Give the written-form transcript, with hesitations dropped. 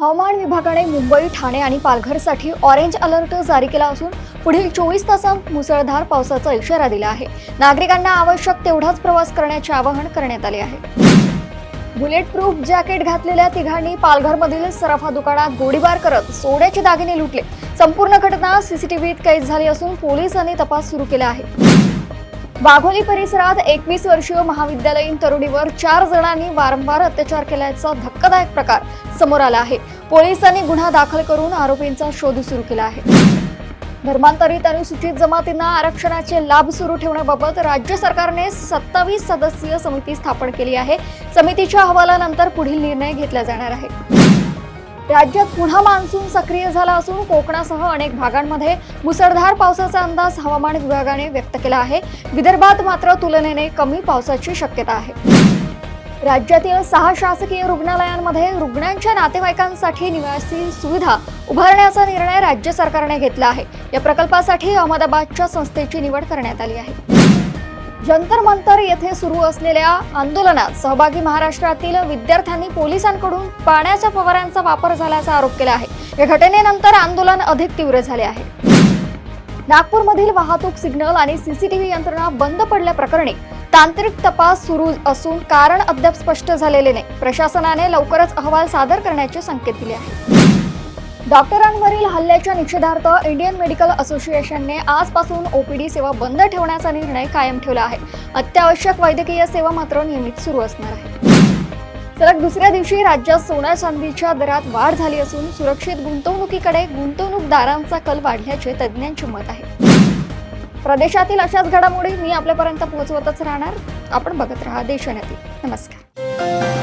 हवामान विभागाने मुंबई, ठाणे आणि पालघरसाठी ऑरेंज अलर्ट जारी केला असून पुढील 24 तासांत मुसळधार पावसाचा इशारा दिला आहे। नागरिकांना आवश्यक तेवढाच प्रवास करण्याचे आवाहन करण्यात आले आहे। बुलेट प्रूफ जॅकेट घातलेल्या तिघांनी पालघरमधील सराफा दुकानात गोळीबार करत सोन्याचे दागिने लुटले। संपूर्ण घटना सीसीटीव्हीत कैद झाली असून पोलिसांनी तपास सुरू केला आहे। वाघोली परिसरात 21 वर्षीय महाविद्यालयीन तरुणीवर 4 जणांनी वारंवार अत्याचार केल्याचा धक्कादायक प्रकार समोर आला आहे। पोलिसांनी गुन्हा दाखल करून आरोपींचा शोध सुरू केला आहे। धर्मांतरित अनुसूचित जमातींना आरक्षणाचे लाभ सुरू ठेवण्याबाबत राज्य सरकारने 27 सदस्यीय समिती स्थापन केली आहे। समितीच्या अहवालानंतर पुढील निर्णय घेतला जाणार आहे। राज्यात पुन्हा मान्सून सक्रिय झाला असून कोकणासह अनेक भागांमध्ये मुसळधार पावसाचा अंदाज हवामान विभागाने व्यक्त केला आहे। विदर्भात मात्र तुलनेने कमी पावसाची शक्यता आहे। राज्यातील 6 शासकीय रुग्णालयांमध्ये रुग्णांच्या नातेवाईकांसाठी निवासी सुविधा उभारण्याचा निर्णय राज्य सरकारने घेतला आहे। या प्रकल्पासाठी अहमदाबादच्या संस्थेची निवड करण्यात आली आहे। जंतर मंतर येथे सुरू असलेल्या आंदोलनात सहभागी महाराष्ट्रातील विद्यार्थ्यांनी पोलिसांकडून पाण्याच्या फवाऱ्यांचा वापर झाल्याचा आरोप केला आहे। या घटनेनंतर आंदोलन अधिक तीव्र झाले आहे। नागपूरमधील वाहतूक सिग्नल आणि सीसीटीव्ही यंत्रणा बंद पडल्याप्रकरणी तांत्रिक तपास सुरू असून कारण अद्याप स्पष्ट झालेले नाही। प्रशासनाने लवकरच अहवाल सादर करण्याचे संकेत दिले आहेत। डॉक्टरांवरील हल्ल्याच्या निषेधार्थ इंडियन मेडिकल असोसिएशनने आजपासून ओपीडी सेवा बंद ठेवण्याचा निर्णय कायम ठेवला आहे। अत्यावश्यक वैद्यकीय सेवा मात्र नियमित सुरू असणार आहे। सलग दुसऱ्या दिवशी राज्यात सोन्या चांदीच्या दरात वाढ झाली असून सुरक्षित गुंतवणुकीकडे गुंतवणूकदारांचा कल वाढल्याचे तज्ज्ञांचे मत आहे। प्रदेशातील अशाच घडामोडी मी आपल्यापर्यंत पोहोचवतच राहणार। आपण बघत राहा देशोन्नती। नमस्कार।